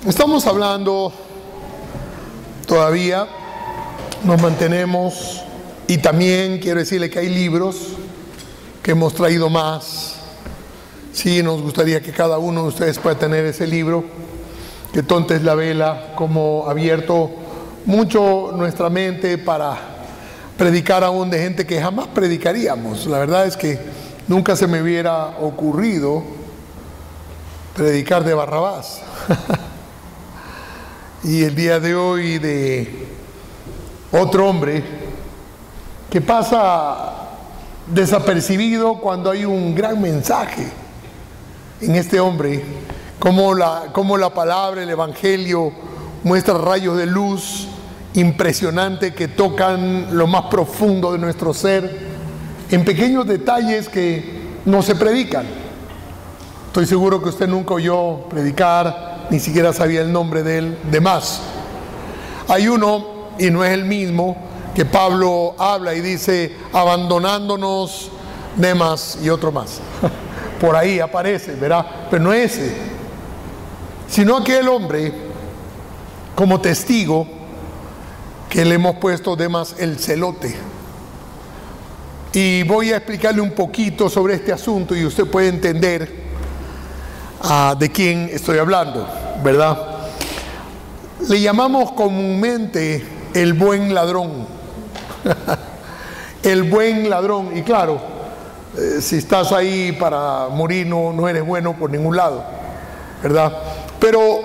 Estamos hablando todavía, nos mantenemos, y también quiero decirle que hay libros que hemos traído más. Sí, nos gustaría que cada uno de ustedes pueda tener ese libro, que Tonta es la vela, como ha abierto mucho nuestra mente para predicar aún de gente que jamás predicaríamos. La verdad es que nunca se me hubiera ocurrido predicar de Barrabás. Y el día de hoy de otro hombre que pasa desapercibido cuando hay un gran mensaje en este hombre, como la palabra, el evangelio muestra rayos de luz impresionante que tocan lo más profundo de nuestro ser en pequeños detalles que no se predican. Estoy seguro que usted nunca oyó predicar, ni siquiera sabía el nombre de él, de más. Hay uno, y no es el mismo, que Pablo habla y dice, abandonándonos, Demas y otro más. Por ahí aparece, ¿verdad? Pero no ese, sino aquel hombre, como testigo, que le hemos puesto Demas el celote. Y voy a explicarle un poquito sobre este asunto y usted puede entender de quién estoy hablando, ¿verdad? Le llamamos comúnmente el buen ladrón. El buen ladrón. Y claro, si estás ahí para morir no eres bueno por ningún lado, ¿verdad? Pero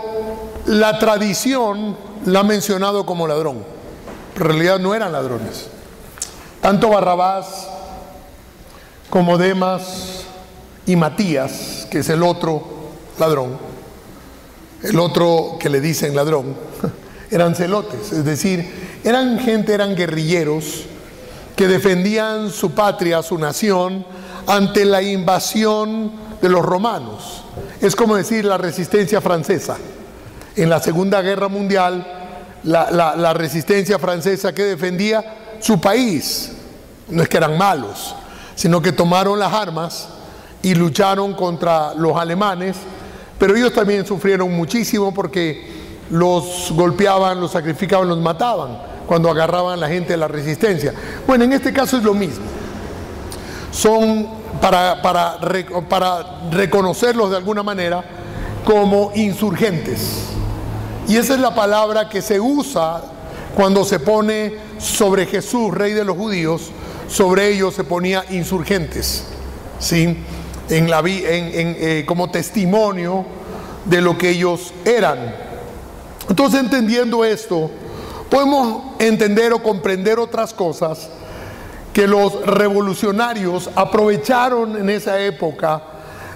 la tradición la ha mencionado como ladrón, pero en realidad no eran ladrones. Tanto Barrabás como Demas y Matías, que es el otro ladrón, el otro que le dicen ladrón, eran celotes, es decir, eran guerrilleros que defendían su patria, su nación, ante la invasión de los romanos. Es como decir la resistencia francesa. En la Segunda Guerra Mundial, la resistencia francesa que defendía su país, no es que eran malos, sino que tomaron las armas y lucharon contra los alemanes, pero ellos también sufrieron muchísimo porque los golpeaban, los sacrificaban, los mataban cuando agarraban a la gente de la resistencia. Bueno, en este caso es lo mismo. Son para reconocerlos de alguna manera como insurgentes. Y esa es la palabra que se usa cuando se pone sobre Jesús, rey de los judíos, sobre ellos se ponía insurgentes, ¿sí? Como testimonio de lo que ellos eran. Entonces, entendiendo esto, podemos entender o comprender otras cosas que los revolucionarios aprovecharon en esa época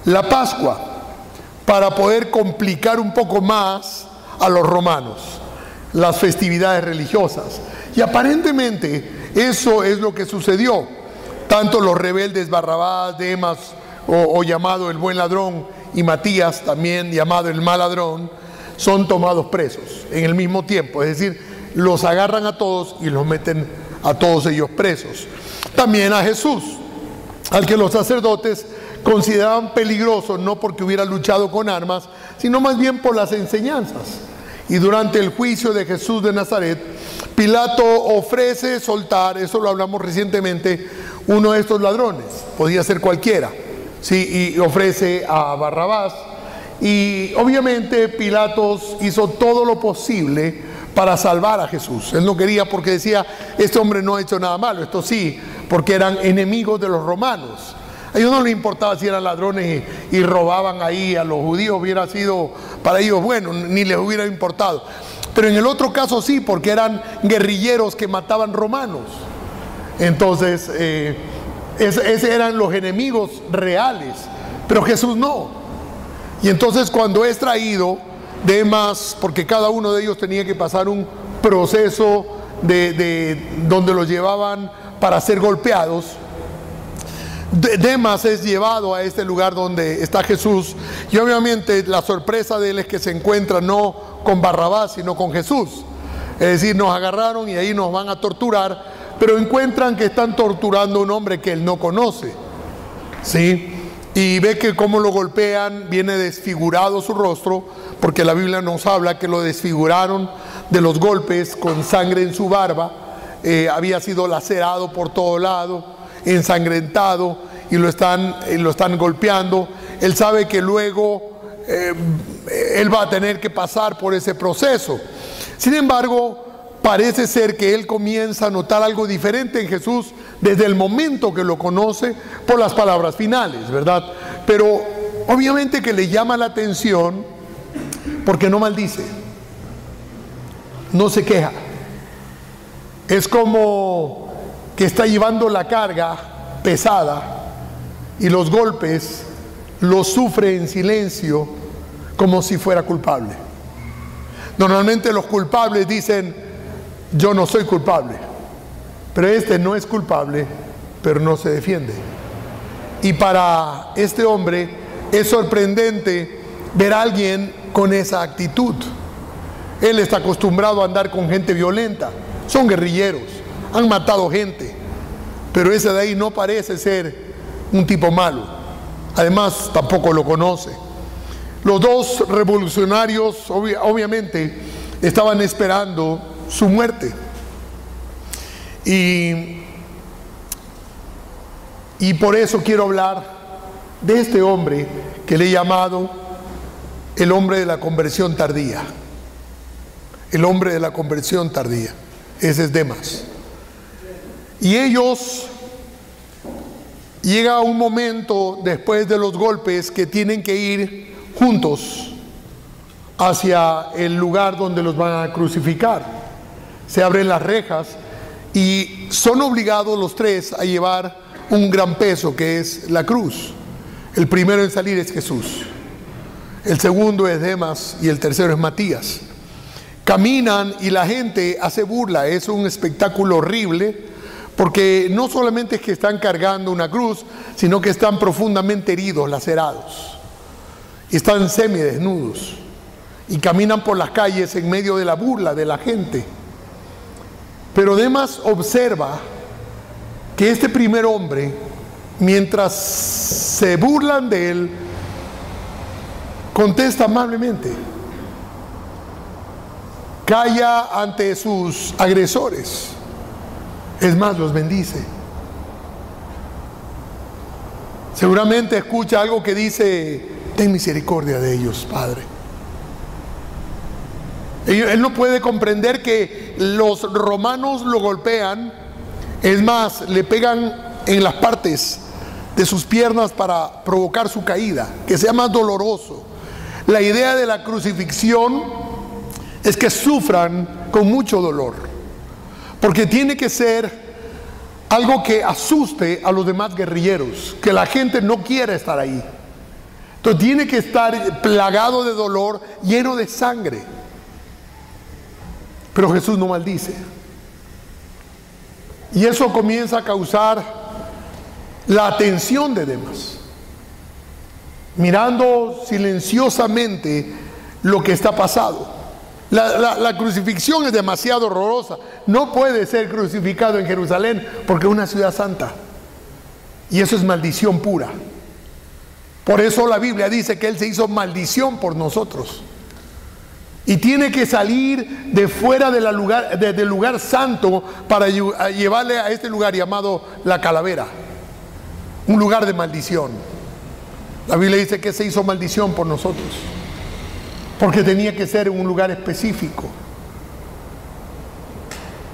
la Pascua para poder complicar un poco más a los romanos las festividades religiosas. Y aparentemente eso es lo que sucedió. Tanto los rebeldes Barrabás, Demas o llamado el buen ladrón, y Matías, también llamado el mal ladrón, son tomados presos en el mismo tiempo. Es decir, los agarran a todos y los meten a todos ellos presos. También a Jesús, al que los sacerdotes consideraban peligroso, no porque hubiera luchado con armas, sino más bien por las enseñanzas. Y durante el juicio de Jesús de Nazaret, Pilato ofrece soltar, eso lo hablamos recientemente, uno de estos ladrones, podía ser cualquiera, ¿sí? Y ofrece a Barrabás. Y obviamente Pilatos hizo todo lo posible para salvar a Jesús. Él no quería, porque decía, este hombre no ha hecho nada malo. Esto sí, porque eran enemigos de los romanos. A ellos no les importaba si eran ladrones y robaban ahí a los judíos, hubiera sido para ellos bueno, ni les hubiera importado. Pero en el otro caso sí, porque eran guerrilleros que mataban romanos. Entonces, esos eran los enemigos reales, pero Jesús no. Y entonces cuando es traído, Demas, porque cada uno de ellos tenía que pasar un proceso donde los llevaban para ser golpeados, Demas es llevado a este lugar donde está Jesús, y obviamente la sorpresa de él es que se encuentra no con Barrabás sino con Jesús. Es decir, nos agarraron y ahí nos van a torturar, pero encuentran que están torturando a un hombre que él no conoce, ¿sí? y ve que cómo lo golpean, viene desfigurado su rostro, porque la Biblia nos habla que lo desfiguraron de los golpes, con sangre en su barba, había sido lacerado por todo lado, ensangrentado, y lo están golpeando. Él sabe que luego él va a tener que pasar por ese proceso. Sin embargo, parece ser que él comienza a notar algo diferente en Jesús desde el momento que lo conoce por las palabras finales, ¿verdad? Pero obviamente que le llama la atención porque no maldice, no se queja. Es como que está llevando la carga pesada y los golpes los sufre en silencio como si fuera culpable. Normalmente los culpables dicen: yo no soy culpable, pero este no es culpable, pero no se defiende. Y para este hombre es sorprendente ver a alguien con esa actitud. Él está acostumbrado a andar con gente violenta, son guerrilleros, han matado gente, pero ese de ahí no parece ser un tipo malo. Además, tampoco lo conoce. Los dos revolucionarios obviamente estaban esperando su muerte. Y por eso quiero hablar de este hombre que le he llamado el hombre de la conversión tardía. El hombre de la conversión tardía. Ese es Demas. Y ellos, llega un momento después de los golpes que tienen que ir juntos hacia el lugar donde los van a crucificar. Se abren las rejas y son obligados los tres a llevar un gran peso, que es la cruz. El primero en salir es Jesús, el segundo es Demas y el tercero es Matías. Caminan y la gente hace burla. Es un espectáculo horrible, porque no solamente es que están cargando una cruz, sino que están profundamente heridos, lacerados, y están semidesnudos y caminan por las calles en medio de la burla de la gente. Pero Demas observa que este primer hombre, mientras se burlan de él, contesta amablemente, calla ante sus agresores, es más, los bendice. Seguramente escucha algo que dice: ten misericordia de ellos, Padre. Él no puede comprender que los romanos lo golpean, es más, le pegan en las partes de sus piernas para provocar su caída, que sea más doloroso. La idea de la crucifixión es que sufran con mucho dolor, porque tiene que ser algo que asuste a los demás guerrilleros, que la gente no quiera estar ahí. Entonces tiene que estar plagado de dolor, lleno de sangre. Pero Jesús no maldice. Y eso comienza a causar la atención de Demas, mirando silenciosamente lo que está pasando. La crucifixión es demasiado horrorosa. No puede ser crucificado en Jerusalén porque es una ciudad santa. Y eso es maldición pura. Por eso la Biblia dice que Él se hizo maldición por nosotros. Y tiene que salir de fuera del lugar santo para llevarle a este lugar llamado la calavera. Un lugar de maldición. La Biblia dice que se hizo maldición por nosotros, porque tenía que ser en un lugar específico.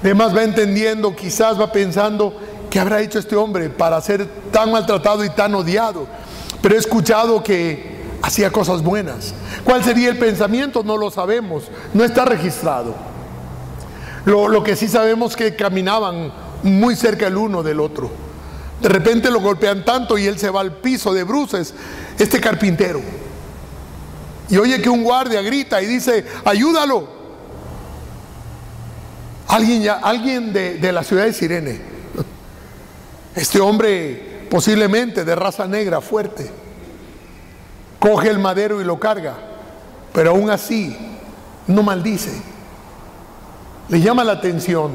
Además va entendiendo, quizás va pensando, ¿qué habrá hecho este hombre para ser tan maltratado y tan odiado? Pero he escuchado que hacía cosas buenas. ¿Cuál sería el pensamiento? No lo sabemos, no está registrado. Lo que sí sabemos es que caminaban muy cerca el uno del otro. De repente lo golpean tanto y él se va al piso de bruces, este carpintero. Y oye que un guardia grita y dice: ayúdalo. Alguien de la ciudad de Cirene. Este hombre posiblemente de raza negra fuerte, coge el madero y lo carga, pero aún así no maldice. Le llama la atención.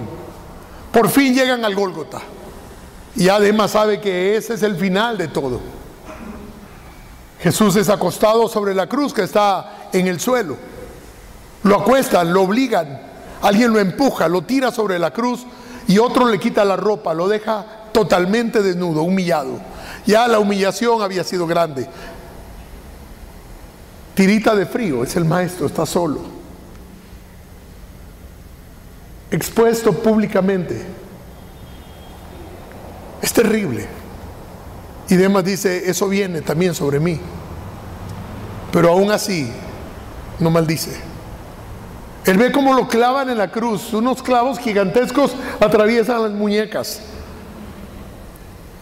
Por fin llegan al Gólgota y además sabe que ese es el final de todo. Jesús es acostado sobre la cruz que está en el suelo. Lo acuestan, lo obligan, alguien lo empuja, lo tira sobre la cruz y otro le quita la ropa, lo deja totalmente desnudo, humillado. Ya la humillación había sido grande. Tirita de frío, es el maestro, está solo. Expuesto públicamente. Es terrible. Y Demas dice, eso viene también sobre mí. Pero aún así, no maldice. Él ve cómo lo clavan en la cruz. Unos clavos gigantescos atraviesan las muñecas.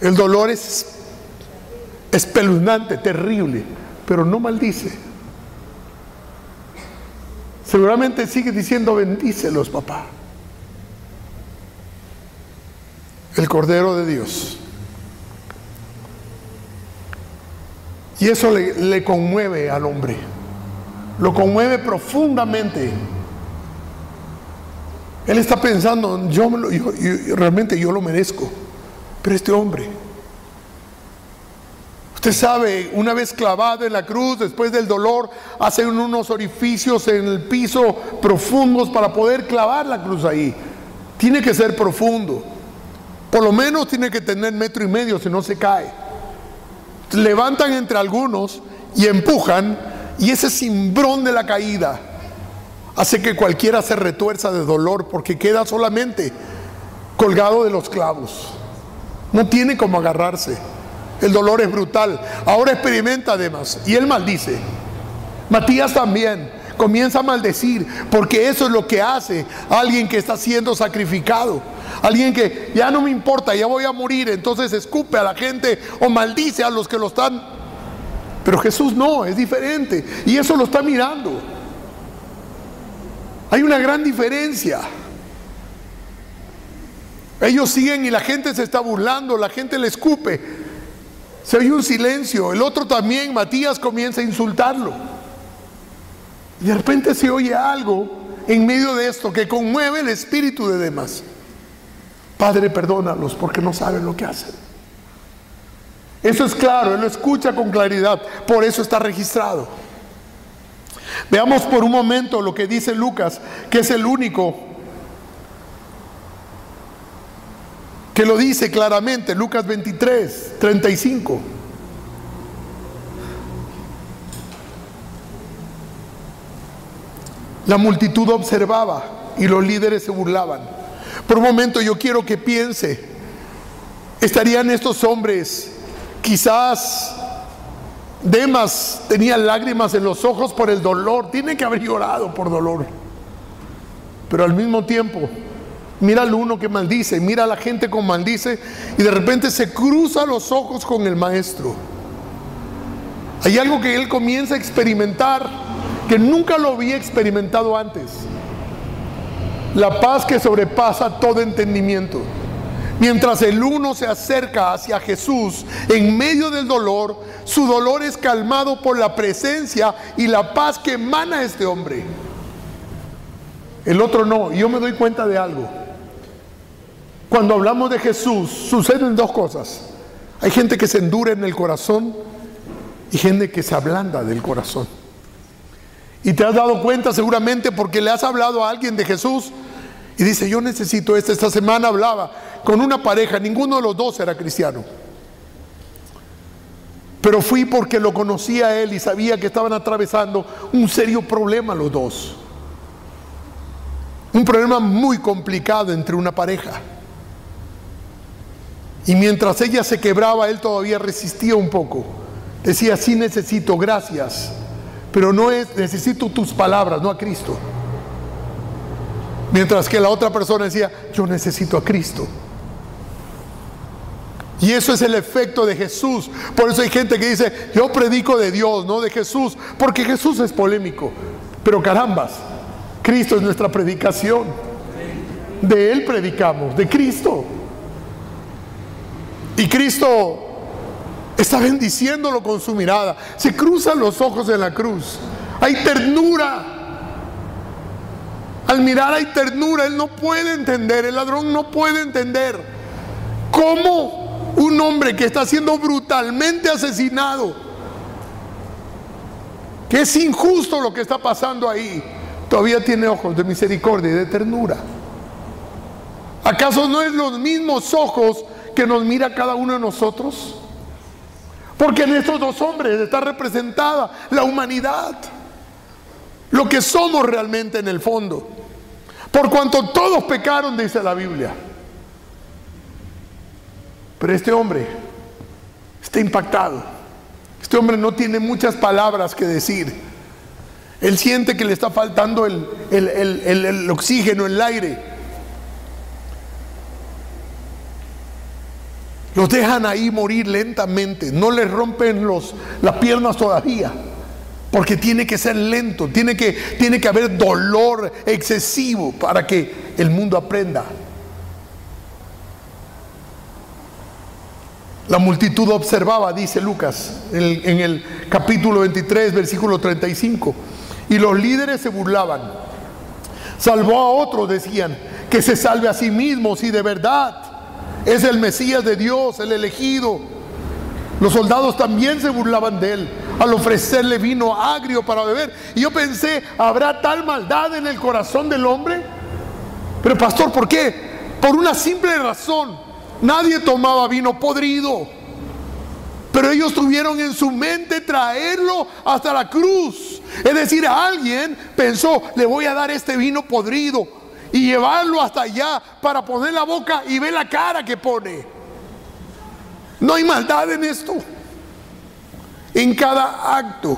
El dolor es espeluznante, terrible, pero no maldice. Seguramente sigue diciendo, bendícelos, papá. El Cordero de Dios. Y eso le conmueve al hombre. Lo conmueve profundamente. Él está pensando, realmente yo lo merezco. Pero este hombre, usted sabe, una vez clavado en la cruz, después del dolor, hacen unos orificios en el piso profundos para poder clavar la cruz ahí. Tiene que ser profundo. Por lo menos tiene que tener 1,5 metros, si no se cae. Levantan entre algunos y empujan, y ese cimbrón de la caída hace que cualquiera se retuerza de dolor, porque queda solamente colgado de los clavos. No tiene cómo agarrarse. El dolor es brutal. Ahora experimenta además, y él maldice. Matías también comienza a maldecir, porque eso es lo que hace alguien que está siendo sacrificado. Alguien que ya no me importa, ya voy a morir, entonces escupe a la gente o maldice a los que lo están. Pero Jesús no, es diferente, y eso lo está mirando. Hay una gran diferencia. Ellos siguen y la gente se está burlando, la gente le escupe. Se oye un silencio. El otro también, Matías, comienza a insultarlo. Y de repente se oye algo en medio de esto que conmueve el espíritu de Demas. Padre, perdónalos porque no saben lo que hacen. Eso es claro, él lo escucha con claridad, por eso está registrado. Veamos por un momento lo que dice Lucas, que es el único que lo dice claramente. Lucas 23, 35. La multitud observaba y los líderes se burlaban. Por un momento yo quiero que piense, ¿estarían estos hombres, quizás Demas tenía lágrimas en los ojos por el dolor, tiene que haber llorado por dolor, pero al mismo tiempo mira al uno que maldice, mira a la gente que maldice, y de repente se cruza los ojos con el maestro? Hay algo que él comienza a experimentar que nunca lo había experimentado antes: la paz que sobrepasa todo entendimiento. Mientras el uno se acerca hacia Jesús en medio del dolor, su dolor es calmado por la presencia y la paz que emana este hombre. El otro no. Y yo me doy cuenta de algo. Cuando hablamos de Jesús, suceden dos cosas. Hay gente que se endura en el corazón y gente que se ablanda del corazón. Y te has dado cuenta seguramente porque le has hablado a alguien de Jesús y dice, yo necesito esto. Esta semana hablaba con una pareja, ninguno de los dos era cristiano, pero fui porque lo conocía a él y sabía que estaban atravesando un serio problema los dos. Un problema muy complicado entre una pareja. Y mientras ella se quebraba, él todavía resistía un poco. Decía, sí necesito, gracias, pero no es, necesito tus palabras, no a Cristo. Mientras que la otra persona decía, yo necesito a Cristo. Y eso es el efecto de Jesús. Por eso hay gente que dice, yo predico de Dios, no de Jesús, porque Jesús es polémico. Pero carambas, Cristo es nuestra predicación. De Él predicamos, de Cristo. Y Cristo está bendiciéndolo con su mirada. Se cruzan los ojos en la cruz. Hay ternura. Al mirar hay ternura. Él no puede entender, el ladrón no puede entender cómo un hombre que está siendo brutalmente asesinado que es injusto lo que está pasando ahí, todavía tiene ojos de misericordia y de ternura. ¿Acaso no es los mismos ojos que nos mira cada uno de nosotros? Porque en estos dos hombres está representada la humanidad, lo que somos realmente en el fondo. Por cuanto todos pecaron, dice la Biblia. Pero este hombre está impactado. Este hombre no tiene muchas palabras que decir. Él siente que le está faltando el oxígeno, el aire. Los dejan ahí morir lentamente. No les rompen las piernas todavía, porque tiene que ser lento. Tiene que haber dolor excesivo para que el mundo aprenda. La multitud observaba, dice Lucas, en el capítulo 23, versículo 35. Y los líderes se burlaban. Salvó a otros, decían, que se salve a sí mismo si de verdad es el Mesías de Dios, el elegido. Los soldados también se burlaban de él al ofrecerle vino agrio para beber. Y yo pensé, ¿habrá tal maldad en el corazón del hombre? Pero pastor, ¿por qué? Por una simple razón. Nadie tomaba vino podrido, pero ellos tuvieron en su mente traerlo hasta la cruz. Es decir, alguien pensó, le voy a dar este vino podrido y llevarlo hasta allá para poner la boca y ver la cara que pone. No hay maldad en esto. En cada acto,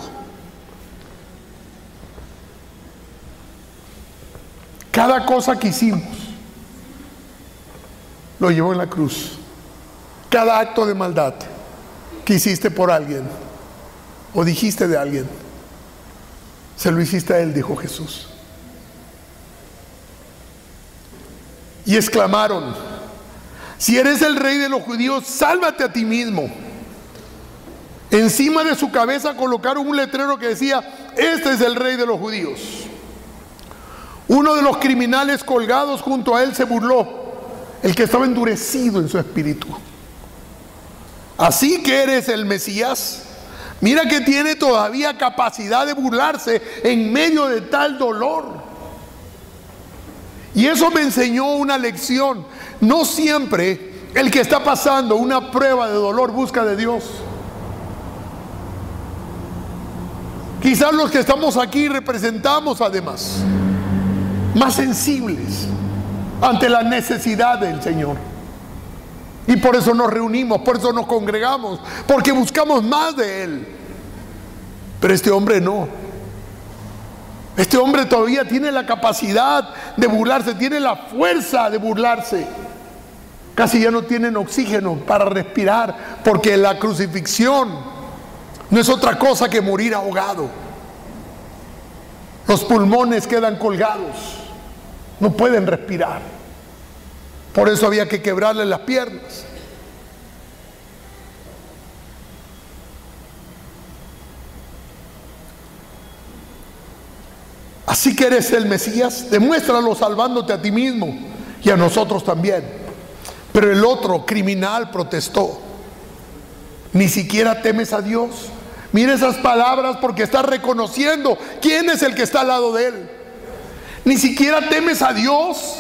cada cosa que hicimos, lo llevó en la cruz. Cada acto de maldad que hiciste por alguien o dijiste de alguien, se lo hiciste a él, dijo Jesús. Y exclamaron: si eres el rey de los judíos, sálvate a ti mismo. Encima de su cabeza colocaron un letrero que decía: este es el rey de los judíos. Uno de los criminales colgados junto a él se burló, el que estaba endurecido en su espíritu. Así que eres el Mesías. Mira que tiene todavía capacidad de burlarse en medio de tal dolor. Y eso me enseñó una lección. No siempre el que está pasando una prueba de dolor busca de Dios. Quizás los que estamos aquí representamos además más sensibles ante la necesidad del Señor. Y por eso nos reunimos, por eso nos congregamos, porque buscamos más de Él. Pero este hombre no. Este hombre todavía tiene la capacidad de burlarse, tiene la fuerza de burlarse. Casi ya no tienen oxígeno para respirar, porque la crucifixión no es otra cosa que morir ahogado. Los pulmones quedan colgados, no pueden respirar. Por eso había que quebrarle las piernas. Así que eres el Mesías, demuéstralo salvándote a ti mismo y a nosotros también. Pero el otro criminal protestó: ¿ni siquiera temes a Dios? Mira esas palabras, porque está reconociendo quién es el que está al lado de él. ¿Ni siquiera temes a Dios?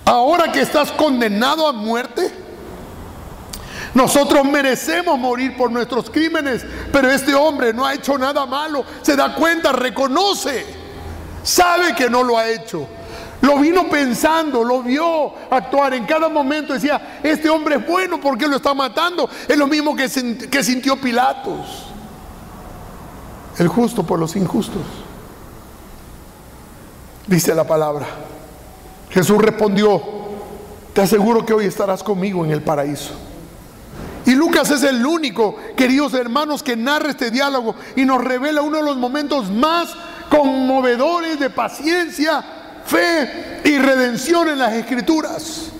Ahora que estás condenado a muerte. Nosotros merecemos morir por nuestros crímenes, pero este hombre no ha hecho nada malo. Se da cuenta, reconoce, sabe que no lo ha hecho. Lo vino pensando, lo vio actuar en cada momento. Decía: este hombre es bueno, ¿por qué lo está matando? Es lo mismo que sintió Pilatos, el justo por los injustos, dice la palabra. Jesús respondió: te aseguro que hoy estarás conmigo en el paraíso. Y Lucas es el único, queridos hermanos, que narra este diálogo y nos revela uno de los momentos más conmovedores de paciencia, fe y redención en las Escrituras,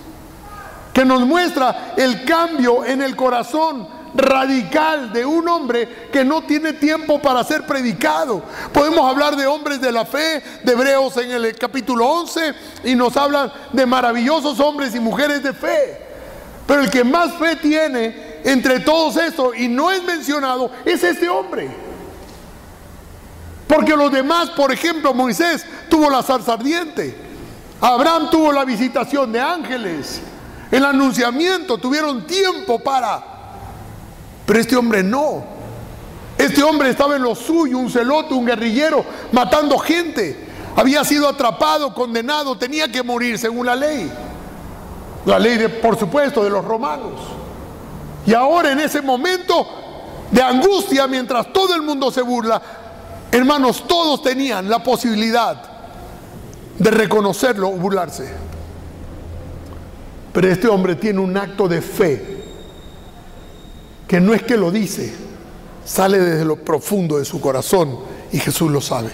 que nos muestra el cambio en el corazón radical de un hombre que no tiene tiempo para ser predicado. Podemos hablar de hombres de la fe, de Hebreos en el capítulo 11, y nos hablan de maravillosos hombres y mujeres de fe, pero el que más fe tiene entre todos estos, y no es mencionado, es este hombre. Porque los demás, por ejemplo, Moisés tuvo la zarza ardiente, Abraham tuvo la visitación de ángeles, el anunciamiento, tuvieron tiempo para... Pero este hombre no. Este hombre estaba en lo suyo, un celote, un guerrillero, matando gente. Había sido atrapado, condenado, tenía que morir según la ley. La ley, por supuesto, de los romanos. Y ahora, en ese momento de angustia, mientras todo el mundo se burla, hermanos, todos tenían la posibilidad de reconocerlo o burlarse. Pero este hombre tiene un acto de fe que no es que lo dice, sale desde lo profundo de su corazón, y Jesús lo sabe.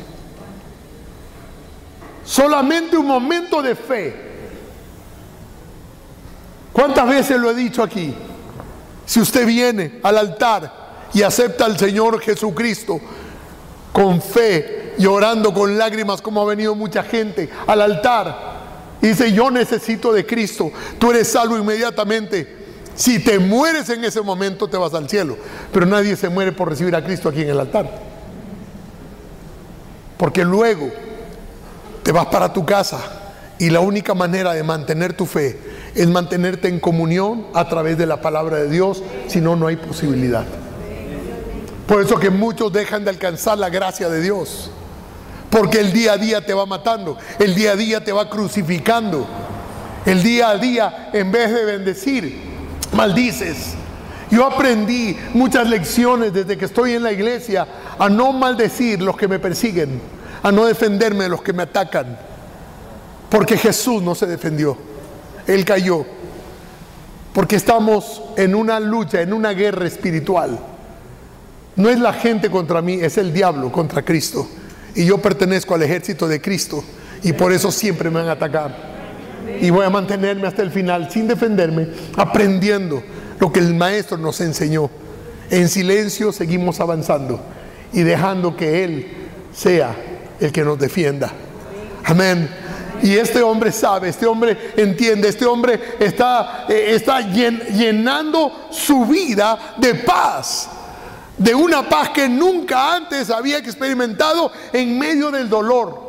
Solamente un momento de fe. ¿Cuántas veces lo he dicho aquí? Si usted viene al altar y acepta al Señor Jesucristo con fe y orando con lágrimas, como ha venido mucha gente al altar, y dice: yo necesito de Cristo, tú eres salvo inmediatamente. Si te mueres en ese momento, te vas al cielo. Pero nadie se muere por recibir a Cristo aquí en el altar, porque luego te vas para tu casa, y la única manera de mantener tu fe es mantenerte en comunión a través de la palabra de Dios. Si no, no hay posibilidad. Por eso que muchos dejan de alcanzar la gracia de Dios, porque el día a día te va matando, el día a día te va crucificando, el día a día, en vez de bendecir, maldices. Yo aprendí muchas lecciones desde que estoy en la iglesia, a no maldecir los que me persiguen, a no defenderme de los que me atacan, porque Jesús no se defendió, Él cayó, porque estamos en una lucha, en una guerra espiritual. No es la gente contra mí, es el diablo contra Cristo, y yo pertenezco al ejército de Cristo, y por eso siempre me van a atacar, y voy a mantenerme hasta el final sin defenderme, aprendiendo lo que el maestro nos enseñó. En silencio seguimos avanzando y dejando que Él sea el que nos defienda. Amén. Y este hombre sabe, este hombre entiende, este hombre está llenando su vida de paz, de una paz que nunca antes había experimentado en medio del dolor.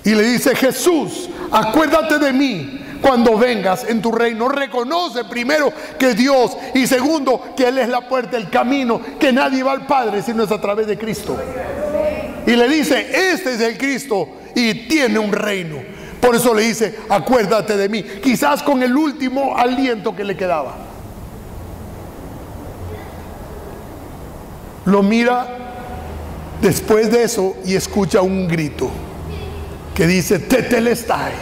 Y le dice: Jesús, acuérdate de mí cuando vengas en tu reino. Reconoce primero que Dios, y segundo que Él es la puerta, el camino, que nadie va al Padre si no es a través de Cristo. Y le dice: este es el Cristo y tiene un reino. Por eso le dice: acuérdate de mí, quizás con el último aliento que le quedaba. Lo mira después de eso y escucha un grito que dice: tetelestai,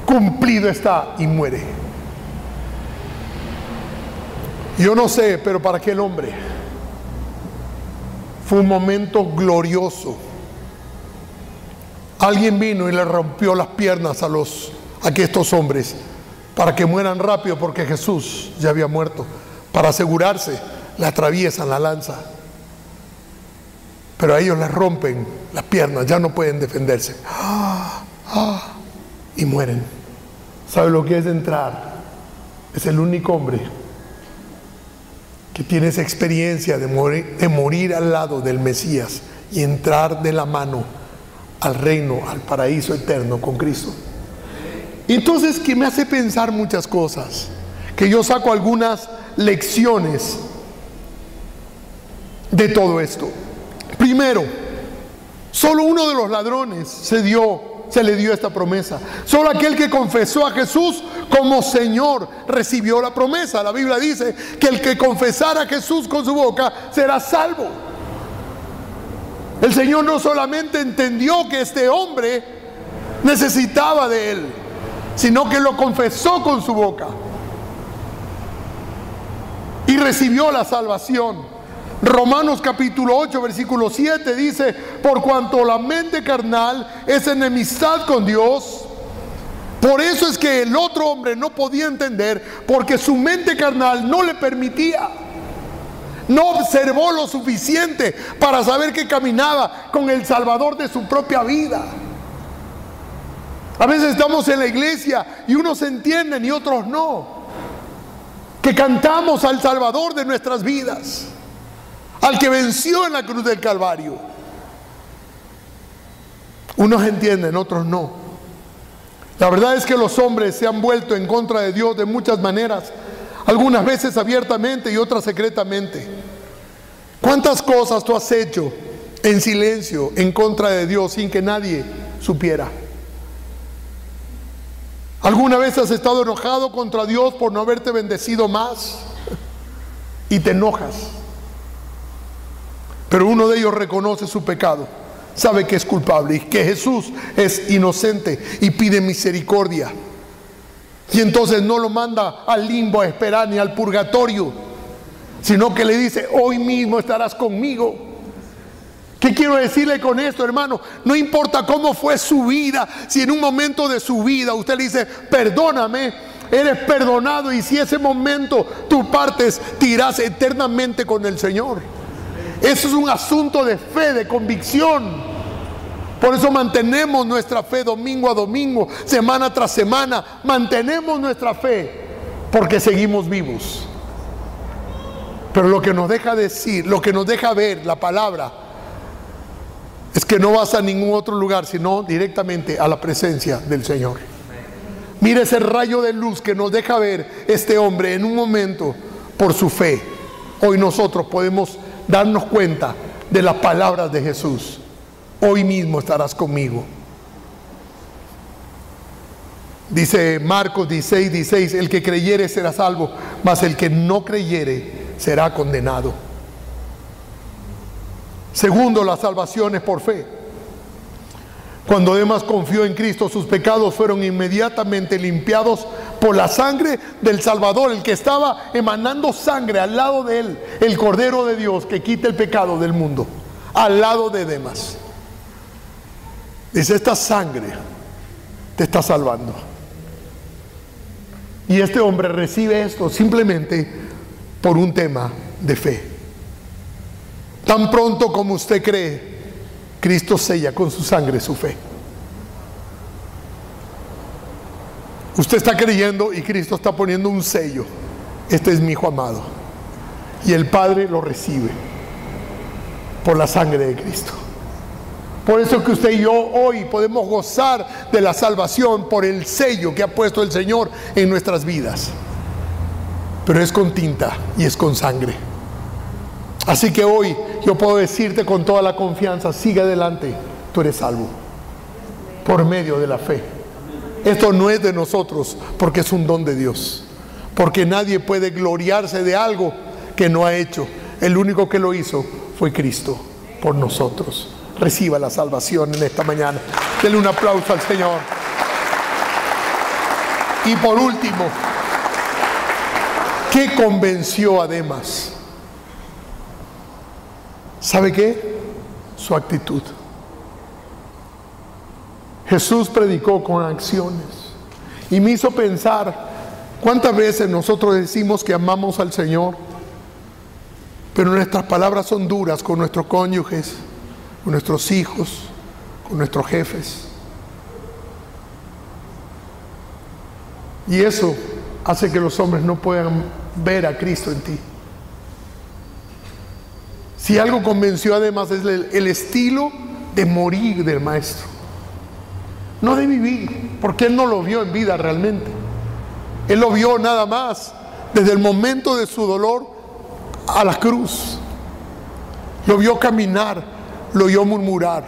cumplido está, y muere. Yo no sé, pero para aquel hombre fue un momento glorioso. Alguien vino y le rompió las piernas a estos hombres para que mueran rápido, porque Jesús ya había muerto. Para asegurarse, le atraviesan la lanza, pero a ellos les rompen las piernas, ya no pueden defenderse, y mueren. ¿Sabe lo que es entrar? Es el único hombre que tiene esa experiencia de morir al lado del Mesías y entrar de la mano al reino, al paraíso eterno con Cristo. Entonces, que me hace pensar muchas cosas, que yo saco algunas lecciones de todo esto. Primero, solo uno de los ladrones se le dio esta promesa. Solo aquel que confesó a Jesús como Señor recibió la promesa. La Biblia dice que el que confesara a Jesús con su boca será salvo. El Señor no solamente entendió que este hombre necesitaba de Él, sino que lo confesó con su boca y recibió la salvación. Romanos capítulo 8 versículo 7 dice: por cuanto la mente carnal es enemistad con Dios. Por eso es que el otro hombre no podía entender, porque su mente carnal no le permitía. No observó lo suficiente para saber que caminaba con el Salvador de su propia vida. A veces estamos en la iglesia y unos entienden y otros no. que cantamos al Salvador de nuestras vidas, al que venció en la cruz del Calvario. Unos entienden, otros no. La verdad es que los hombres se han vuelto en contra de Dios de muchas maneras, algunas veces abiertamente y otras secretamente. ¿Cuántas cosas tú has hecho en silencio en contra de Dios sin que nadie supiera? ¿Alguna vez has estado enojado contra Dios por no haberte bendecido más? Y te enojas. Pero uno de ellos reconoce su pecado, sabe que es culpable y que Jesús es inocente y pide misericordia. Y entonces no lo manda al limbo a esperar ni al purgatorio, sino que le dice: hoy mismo estarás conmigo. ¿Qué quiero decirle con esto, hermano? No importa cómo fue su vida, si en un momento de su vida usted le dice: perdóname, eres perdonado, y si ese momento tú partes, te irás eternamente con el Señor. Eso es un asunto de fe, de convicción. Por eso mantenemos nuestra fe domingo a domingo, semana tras semana. Mantenemos nuestra fe porque seguimos vivos. Pero lo que nos deja decir, lo que nos deja ver la palabra, es que no vas a ningún otro lugar, sino directamente a la presencia del Señor. Mire ese rayo de luz que nos deja ver este hombre en un momento por su fe. Hoy nosotros podemos darnos cuenta de las palabras de Jesús: hoy mismo estarás conmigo. Dice Marcos 16:16: el que creyere será salvo, mas el que no creyere será condenado. Segundo, la salvación es por fe. Cuando Demas confió en Cristo, sus pecados fueron inmediatamente limpiados por la sangre del Salvador, el que estaba emanando sangre al lado de él, el Cordero de Dios que quita el pecado del mundo, al lado de Demas. Dice: esta sangre te está salvando. Y este hombre recibe esto simplemente por un tema de fe. Tan pronto como usted cree, Cristo sella con su sangre su fe. Usted está creyendo y Cristo está poniendo un sello: este es mi Hijo amado. Y el Padre lo recibe por la sangre de Cristo. Por eso que usted y yo hoy podemos gozar de la salvación por el sello que ha puesto el Señor en nuestras vidas. Pero es con tinta y es con sangre. Así que hoy yo puedo decirte con toda la confianza: sigue adelante, tú eres salvo por medio de la fe. Esto no es de nosotros, porque es un don de Dios, porque nadie puede gloriarse de algo que no ha hecho. El único que lo hizo fue Cristo por nosotros. Reciba la salvación en esta mañana. Denle un aplauso al Señor. Y por último, ¿qué convenció a Demas? ¿Sabe qué? Su actitud. Jesús predicó con acciones y me hizo pensar cuántas veces nosotros decimos que amamos al Señor, pero nuestras palabras son duras con nuestros cónyuges, con nuestros hijos, con nuestros jefes. Y eso hace que los hombres no puedan ver a Cristo en ti. Si algo convenció además es el estilo de morir del Maestro, no de vivir, porque Él no lo vio en vida realmente. Él lo vio nada más desde el momento de su dolor a la cruz. Lo vio caminar, lo oyó murmurar,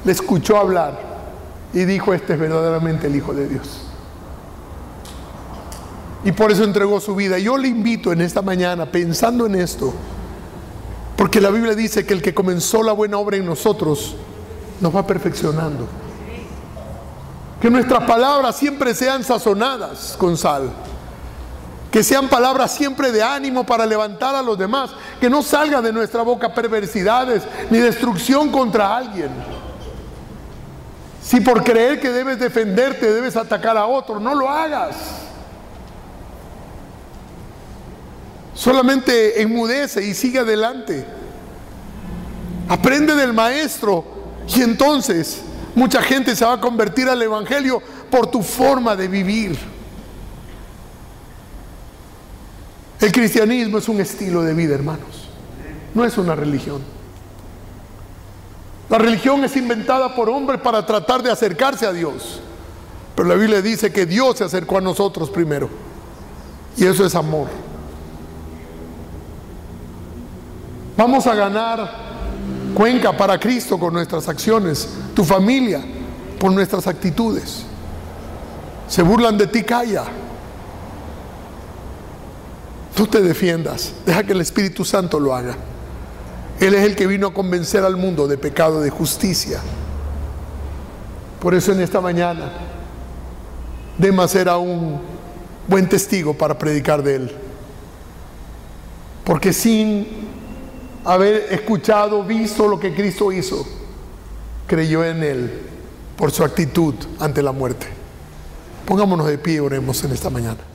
le escuchó hablar y dijo: este es verdaderamente el Hijo de Dios. Y por eso entregó su vida. Yo le invito en esta mañana, pensando en esto, porque la Biblia dice que el que comenzó la buena obra en nosotros nos va perfeccionando. Que nuestras palabras siempre sean sazonadas con sal. Que sean palabras siempre de ánimo para levantar a los demás. Que no salga de nuestra boca perversidades ni destrucción contra alguien. Si por creer que debes defenderte debes atacar a otro, no lo hagas. Solamente enmudece y sigue adelante. Aprende del Maestro y entonces mucha gente se va a convertir al Evangelio por tu forma de vivir. El cristianismo es un estilo de vida, hermanos. No es una religión. La religión es inventada por hombres para tratar de acercarse a Dios. Pero la Biblia dice que Dios se acercó a nosotros primero. Y eso es amor. Vamos a ganar Cuenca para Cristo con nuestras acciones. Tu familia, por nuestras actitudes. Se burlan de ti, calla. No te defiendas, deja que el Espíritu Santo lo haga. Él es el que vino a convencer al mundo de pecado, de justicia. Por eso en esta mañana Demas era un buen testigo para predicar de él. Porque sin haber escuchado, visto lo que Cristo hizo, creyó en él por su actitud ante la muerte. Pongámonos de pie y oremos en esta mañana.